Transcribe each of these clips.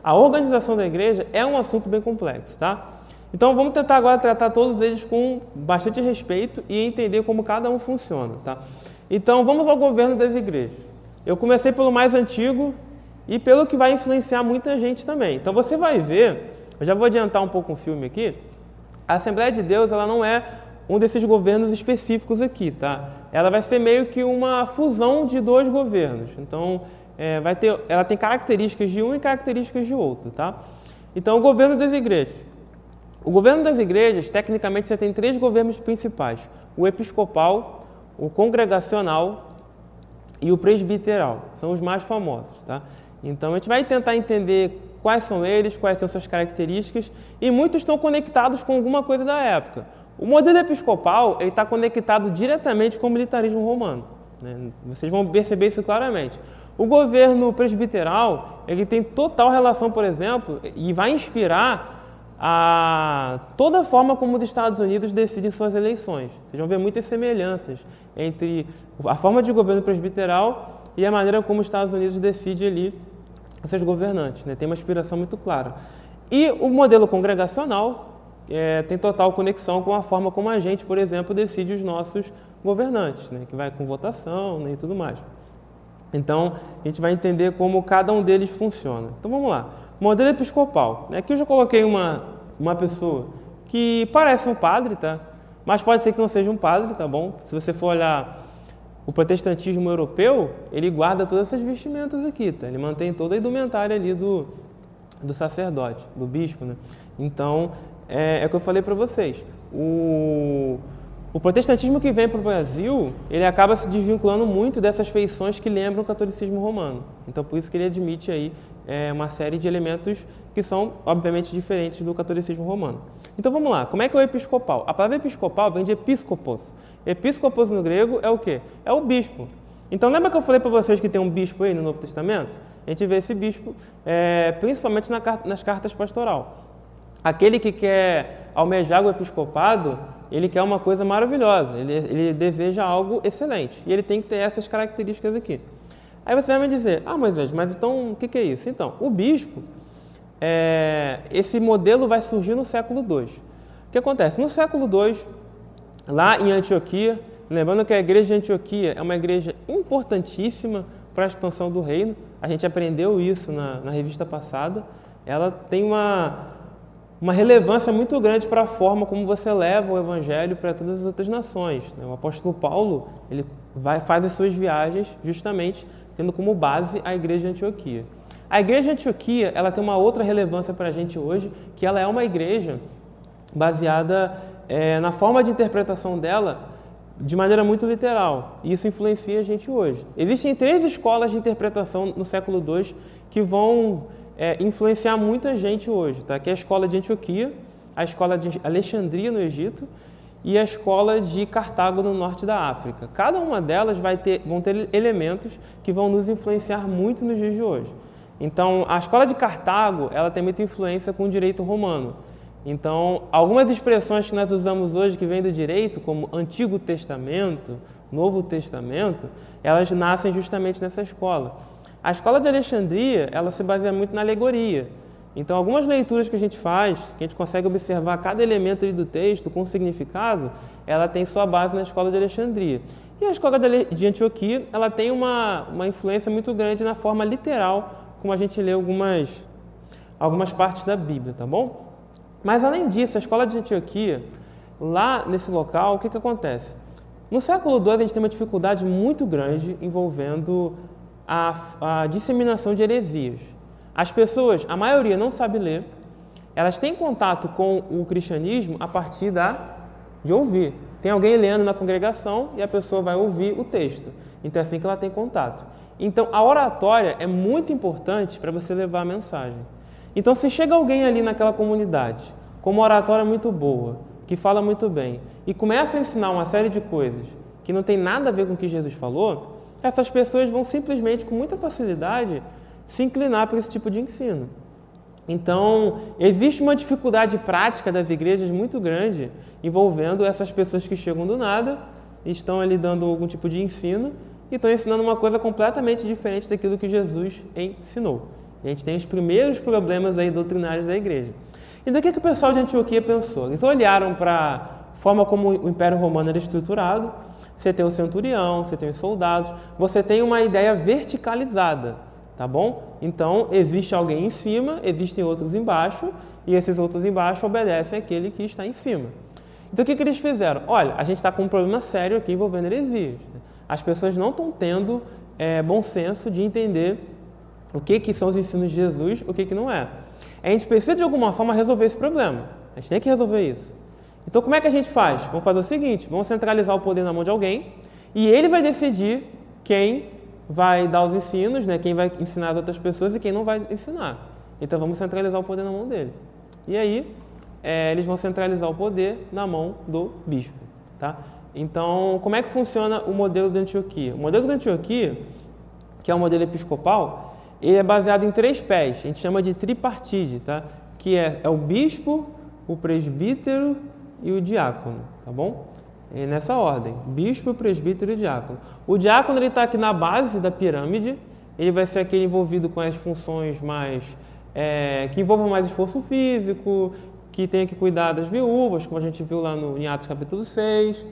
a organização da igreja é um assunto bem complexo, tá? Então vamos tentar agora tratar todos eles com bastante respeito e entender como cada um funciona, tá? Então vamos ao governo das igrejas. Eu comecei pelo mais antigo e pelo que vai influenciar muita gente também. Então você vai ver, eu já vou adiantar um pouco o filme aqui, a Assembleia de Deus ela não é um desses governos específicos aqui, tá? Ela vai ser meio que uma fusão de dois governos. Então ela tem características de um e características de outro, tá? Então o governo das igrejas. O governo das igrejas, tecnicamente, você tem 3 governos principais: o episcopal, o congregacional e o presbiteral. São os mais famosos, tá? Então a gente vai tentar entender quais são eles, quais são suas características, e muitos estão conectados com alguma coisa da época. O modelo episcopal está conectado diretamente com o militarismo romano, né? Vocês vão perceber isso claramente. O governo presbiteral ele tem total relação, por exemplo, e vai inspirar toda a forma como os Estados Unidos decidem suas eleições. Vocês vão ver muitas semelhanças entre a forma de governo presbiteral e a maneira como os Estados Unidos decidem ali os seus governantes, né? Tem uma inspiração muito clara. E o modelo congregacional tem total conexão com a forma como a gente, por exemplo, decide os nossos governantes, né? Que vai com votação, né? E tudo mais. Então, a gente vai entender como cada um deles funciona. Então, vamos lá. Modelo episcopal. Aqui eu já coloquei uma pessoa que parece um padre, tá? Mas pode ser que não seja um padre, tá bom? Se você for olhar o protestantismo europeu, ele guarda todas essas vestimentas aqui, tá? Ele mantém toda a indumentária ali do sacerdote, do bispo, né? Então, é o que eu falei para vocês. O protestantismo que vem para o Brasil, ele acaba se desvinculando muito dessas feições que lembram o catolicismo romano. Então, por isso que ele admite aí uma série de elementos que são, obviamente, diferentes do catolicismo romano. Então, vamos lá. Como é que é o episcopal? A palavra episcopal vem de episkopos. Episkopos no grego é o quê? É o bispo. Então, lembra que eu falei para vocês que tem um bispo aí no Novo Testamento? A gente vê esse bispo principalmente nas cartas pastoral. Aquele que quer almejar o episcopado, ele quer uma coisa maravilhosa, ele deseja algo excelente. E ele tem que ter essas características aqui. Aí você vai me dizer, Moisés, mas então o que é isso? Então, o bispo, esse modelo vai surgir no século II. O que acontece? No século II, lá em Antioquia, lembrando que a igreja de Antioquia é uma igreja importantíssima para a expansão do reino, a gente aprendeu isso na revista passada, ela tem uma relevância muito grande para a forma como você leva o evangelho para todas as outras nações. O apóstolo Paulo ele faz as suas viagens justamente tendo como base a igreja de Antioquia. A igreja de Antioquia ela tem uma outra relevância para a gente hoje, que ela é uma igreja baseada na forma de interpretação dela de maneira muito literal. E isso influencia a gente hoje. Existem 3 escolas de interpretação no século II que vão influenciar muita gente hoje, tá? Que é a escola de Antioquia, a escola de Alexandria no Egito e a escola de Cartago no norte da África. Cada uma delas vão ter elementos que vão nos influenciar muito nos dias de hoje. Então, a escola de Cartago, ela tem muita influência com o direito romano. Então, algumas expressões que nós usamos hoje que vêm do direito, como Antigo Testamento, Novo Testamento, elas nascem justamente nessa escola. A escola de Alexandria, ela se baseia muito na alegoria. Então, algumas leituras que a gente faz, que a gente consegue observar cada elemento ali do texto com significado, ela tem sua base na escola de Alexandria. E a escola de Antioquia, ela tem uma influência muito grande na forma literal, como a gente lê algumas partes da Bíblia, tá bom? Mas, além disso, a escola de Antioquia, lá nesse local, o que acontece? No século II, a gente tem uma dificuldade muito grande envolvendo a disseminação de heresias. As pessoas, a maioria não sabe ler, elas têm contato com o cristianismo a partir de ouvir. Tem alguém lendo na congregação e a pessoa vai ouvir o texto. Então é assim que ela tem contato. Então a oratória é muito importante para você levar a mensagem. Então se chega alguém ali naquela comunidade com uma oratória muito boa, que fala muito bem, e começa a ensinar uma série de coisas que não tem nada a ver com o que Jesus falou, essas pessoas vão simplesmente, com muita facilidade, se inclinar para esse tipo de ensino. Então, existe uma dificuldade prática das igrejas muito grande envolvendo essas pessoas que chegam do nada, estão ali dando algum tipo de ensino e estão ensinando uma coisa completamente diferente daquilo que Jesus ensinou. A gente tem os primeiros problemas aí doutrinários da igreja. Então o que o pessoal de Antioquia pensou? Eles olharam para a forma como o Império Romano era estruturado. Você tem o centurião, você tem os soldados, você tem uma ideia verticalizada, tá bom? Então existe alguém em cima, existem outros embaixo, e esses outros embaixo obedecem àquele que está em cima. Então o que eles fizeram? Olha, a gente está com um problema sério aqui envolvendo heresias. As pessoas não estão tendo bom senso de entender o que são os ensinos de Jesus, o que não é. A gente precisa de alguma forma resolver esse problema. A gente tem que resolver isso. Então como é que a gente faz? Vamos fazer o seguinte, vamos centralizar o poder na mão de alguém e ele vai decidir quem vai dar os ensinos, né? Quem vai ensinar as outras pessoas e quem não vai ensinar. Então vamos centralizar o poder na mão dele. E aí eles vão centralizar o poder na mão do bispo. Tá? Então como é que funciona o modelo de Antioquia? O modelo de Antioquia, que é o modelo episcopal, ele é baseado em 3 pés, a gente chama de tripartite, tá? Que é o bispo, o presbítero e o diácono, tá bom? É nessa ordem, bispo, presbítero e diácono. O diácono ele está aqui na base da pirâmide, ele vai ser aquele envolvido com as funções mais, que envolvam mais esforço físico, que tem que cuidar das viúvas, como a gente viu lá em Atos capítulo 6.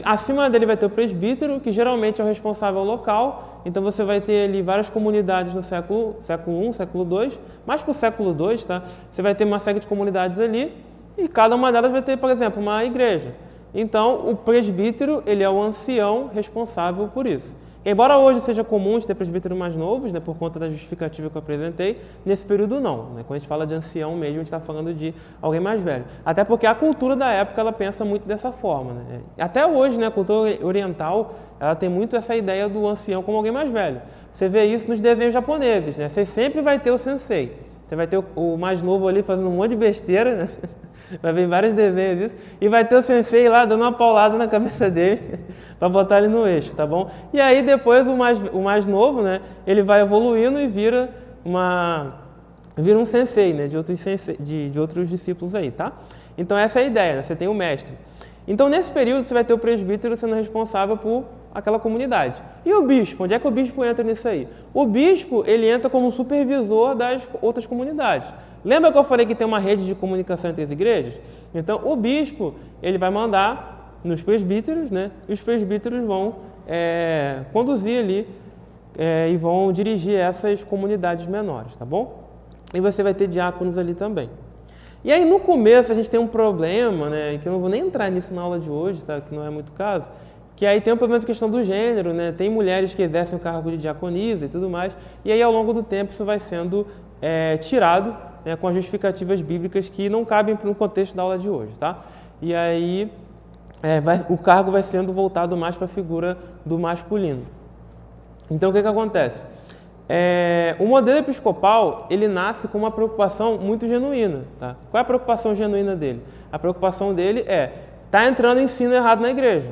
Acima dele vai ter o presbítero, que geralmente é o responsável local. Então você vai ter ali várias comunidades no século I, século II, mais para o século II, tá? Você vai ter uma série de comunidades ali e cada uma delas vai ter, por exemplo, uma igreja. Então o presbítero ele é o ancião responsável por isso. Embora hoje seja comum de ter presbíteros mais novos, né, por conta da justificativa que eu apresentei, nesse período não. Né? Quando a gente fala de ancião mesmo, a gente está falando de alguém mais velho. Até porque a cultura da época ela pensa muito dessa forma. Né? Até hoje, né, a cultura oriental ela tem muito essa ideia do ancião como alguém mais velho. Você vê isso nos desenhos japoneses. Né? Você sempre vai ter o sensei. Você vai ter o mais novo ali fazendo um monte de besteira, né? Vai ver vários desenhos disso, e vai ter o sensei lá dando uma paulada na cabeça dele para botar ele no eixo, tá bom? E aí depois o mais novo, né, ele vai evoluindo e vira um sensei, né, de outros discípulos aí, tá? Então essa é a ideia, né? Você tem o mestre. Então nesse período você vai ter o presbítero sendo responsável por aquela comunidade. E o bispo? Onde é que o bispo entra nisso aí? O bispo, ele entra como supervisor das outras comunidades. Lembra que eu falei que tem uma rede de comunicação entre as igrejas? Então, o bispo, ele vai mandar nos presbíteros, né? E os presbíteros vão conduzir ali e vão dirigir essas comunidades menores, tá bom? E você vai ter diáconos ali também. E aí, no começo, a gente tem um problema, né? Que eu não vou nem entrar nisso na aula de hoje, tá? Que não é muito caso. Que aí tem um problema de questão do gênero, né? Tem mulheres que exercem o cargo de diaconisa e tudo mais. E aí, ao longo do tempo, isso vai sendo tirado, né, com as justificativas bíblicas que não cabem no contexto da aula de hoje, tá? E aí o cargo vai sendo voltado mais para a figura do masculino. Então o que acontece? O modelo episcopal ele nasce com uma preocupação muito genuína, tá? Qual é a preocupação genuína dele? A preocupação dele tá entrando ensino errado na igreja.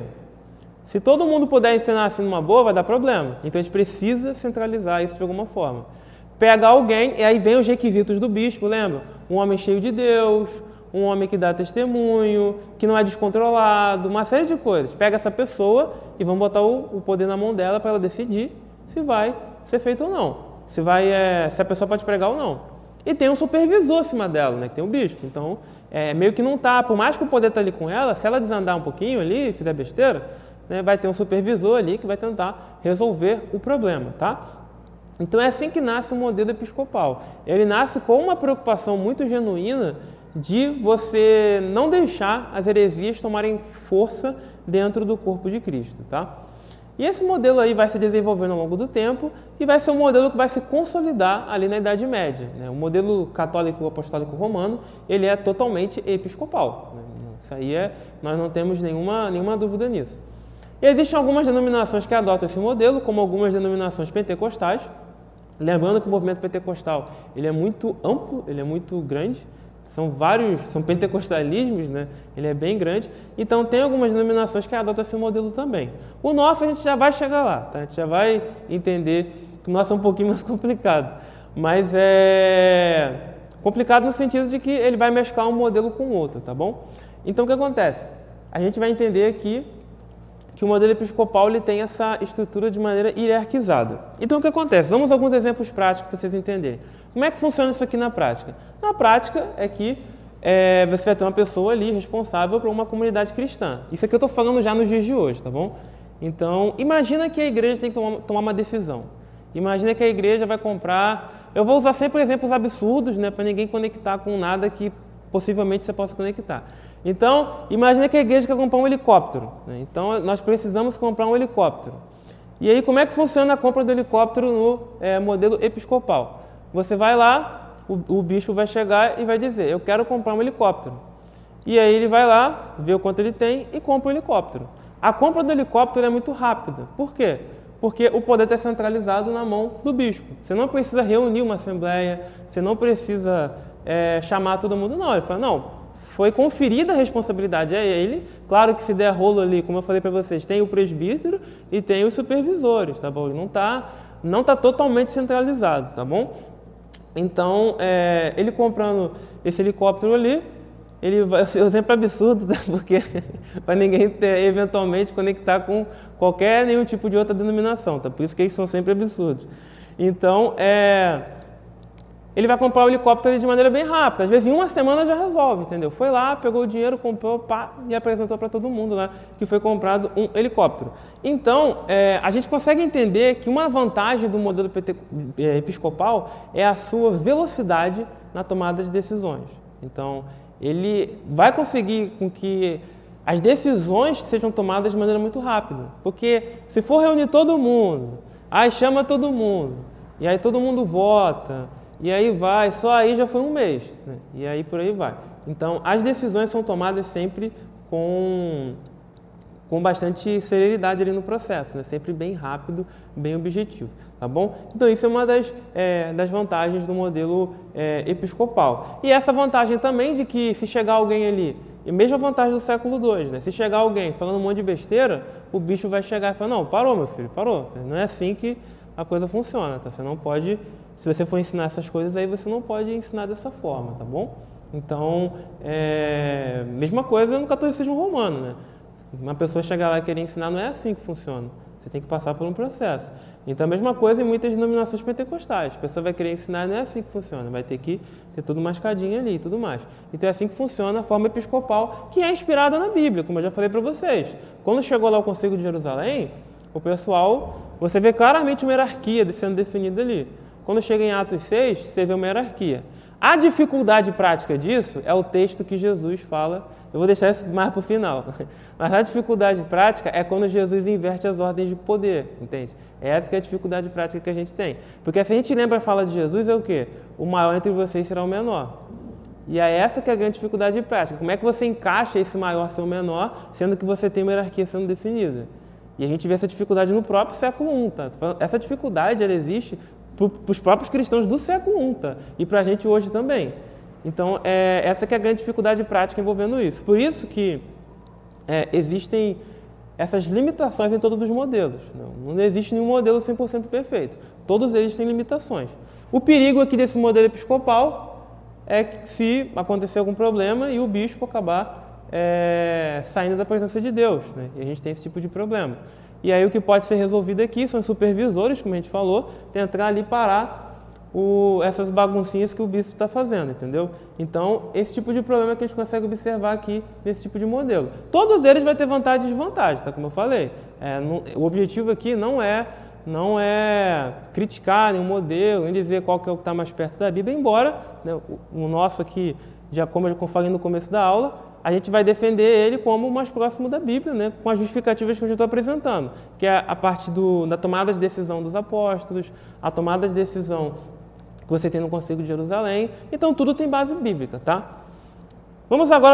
Se todo mundo puder ensinar assim numa boa, vai dar problema. Então a gente precisa centralizar isso de alguma forma. Pega alguém, e aí vem os requisitos do bispo, lembra? Um homem cheio de Deus, um homem que dá testemunho, que não é descontrolado, uma série de coisas. Pega essa pessoa e vamos botar o poder na mão dela para ela decidir se vai ser feito ou não. Se a pessoa pode pregar ou não. E tem um supervisor acima dela, né? Que tem o bispo. Então, meio que não tá, por mais que o poder tá ali com ela, se ela desandar um pouquinho ali, fizer besteira, né, vai ter um supervisor ali que vai tentar resolver o problema, tá? Então é assim que nasce o modelo episcopal. Ele nasce com uma preocupação muito genuína de você não deixar as heresias tomarem força dentro do corpo de Cristo, tá? E esse modelo aí vai se desenvolvendo ao longo do tempo e vai ser um modelo que vai se consolidar ali na Idade Média, né? O modelo católico apostólico romano, ele é totalmente episcopal, né? Isso aí nós não temos nenhuma dúvida nisso. E existem algumas denominações que adotam esse modelo, como algumas denominações pentecostais. Lembrando que o movimento pentecostal ele é muito amplo, ele é muito grande, são pentecostalismos, né? Ele é bem grande, então tem algumas denominações que adotam esse modelo também. O nosso a gente já vai chegar lá, tá? A gente já vai entender que o nosso é um pouquinho mais complicado, mas é complicado no sentido de que ele vai mesclar um modelo com o outro, tá bom? Então o que acontece? A gente vai entender que que o modelo episcopal ele tem essa estrutura de maneira hierarquizada. Então, o que acontece? Vamos a alguns exemplos práticos para vocês entenderem. Como é que funciona isso aqui na prática? Na prática é que você vai ter uma pessoa ali responsável por uma comunidade cristã. Isso aqui eu estou falando já nos dias de hoje, tá bom? Então, imagina que a igreja tem que tomar uma decisão. Imagina que a igreja vai comprar... Eu vou usar sempre exemplos absurdos, né, para ninguém conectar com nada que possivelmente você possa conectar. Então, imagina que a igreja quer comprar um helicóptero, né? Então, nós precisamos comprar um helicóptero. E aí, como é que funciona a compra do helicóptero no modelo episcopal? Você vai lá, o bispo vai chegar e vai dizer, eu quero comprar um helicóptero. E aí ele vai lá, vê o quanto ele tem e compra o helicóptero. A compra do helicóptero é muito rápida. Por quê? Porque o poder está centralizado na mão do bispo. Você não precisa reunir uma assembleia, você não precisa chamar todo mundo. Não, ele fala, não, foi conferida a responsabilidade a ele. Claro que se der rolo ali, como eu falei para vocês, tem o presbítero e tem os supervisores, tá bom? Ele não tá totalmente centralizado, tá bom? Então, ele comprando esse helicóptero ali, ele vai, o exemplo é absurdo, tá? Porque para ninguém eventualmente conectar com nenhum tipo de outra denominação, tá? Por isso que eles são sempre absurdos. Então, ele vai comprar o helicóptero de maneira bem rápida. Às vezes, em uma semana já resolve, entendeu? Foi lá, pegou o dinheiro, comprou, pá, e apresentou para todo mundo lá que foi comprado um helicóptero. Então, a gente consegue entender que uma vantagem do modelo episcopal é a sua velocidade na tomada de decisões. Então, ele vai conseguir com que as decisões sejam tomadas de maneira muito rápida. Porque se for reunir todo mundo, aí chama todo mundo, e aí todo mundo vota, e aí vai, só aí já foi um mês, né? E aí por aí vai. Então, as decisões são tomadas sempre com bastante celeridade ali no processo, né? Sempre bem rápido, bem objetivo, tá bom? Então, isso é uma das vantagens do modelo episcopal. E essa vantagem também de que se chegar alguém ali, e mesmo a vantagem do século II, né? Se chegar alguém falando um monte de besteira, o bispo vai chegar e falar, não, parou meu filho, parou. Não é assim que a coisa funciona, tá? Você não pode... Se você for ensinar essas coisas aí, você não pode ensinar dessa forma, tá bom? Então, mesma coisa no catolicismo romano, né? Uma pessoa chegar lá e querer ensinar, não é assim que funciona. Você tem que passar por um processo. Então, a mesma coisa em muitas denominações pentecostais. A pessoa vai querer ensinar, não é assim que funciona. Vai ter que ter tudo mascadinho ali e tudo mais. Então, é assim que funciona a forma episcopal, que é inspirada na Bíblia, como eu já falei para vocês. Quando chegou lá o Concílio de Jerusalém, o pessoal, você vê claramente uma hierarquia sendo definida ali. Quando chega em Atos 6, você vê uma hierarquia. A dificuldade prática disso é o texto que Jesus fala. Eu vou deixar isso mais para o final. Mas a dificuldade prática é quando Jesus inverte as ordens de poder, entende? Essa que é a dificuldade prática que a gente tem. Porque se a gente lembra a fala de Jesus, é o quê? O maior entre vocês será o menor. E é essa que é a grande dificuldade prática. Como é que você encaixa esse maior ser o menor, sendo que você tem uma hierarquia sendo definida? E a gente vê essa dificuldade no próprio século I, tá? Essa dificuldade, ela existe para os próprios cristãos do século I, tá? E para a gente hoje também. Então, essa que é a grande dificuldade prática envolvendo isso. Por isso que existem essas limitações em todos os modelos. Não existe nenhum modelo 100% perfeito. Todos eles têm limitações. O perigo aqui desse modelo episcopal é que se acontecer algum problema e o bispo acabar saindo da presença de Deus, né? E a gente tem esse tipo de problema. E aí o que pode ser resolvido aqui são os supervisores, como a gente falou, tentar ali parar essas baguncinhas que o bispo está fazendo, entendeu? Então, esse tipo de problema que a gente consegue observar aqui nesse tipo de modelo. Todos eles vão ter vantagem e desvantagem, tá? Como eu falei. O objetivo aqui não é criticar nenhum modelo, nem dizer qual que é o que está mais perto da Bíblia, embora, né, o nosso aqui, como eu falei no começo da aula, a gente vai defender ele como o mais próximo da Bíblia, né, com as justificativas que eu já estou apresentando, que é a parte da tomada de decisão dos apóstolos, a tomada de decisão que você tem no Concílio de Jerusalém. Então, tudo tem base bíblica, tá? Vamos agora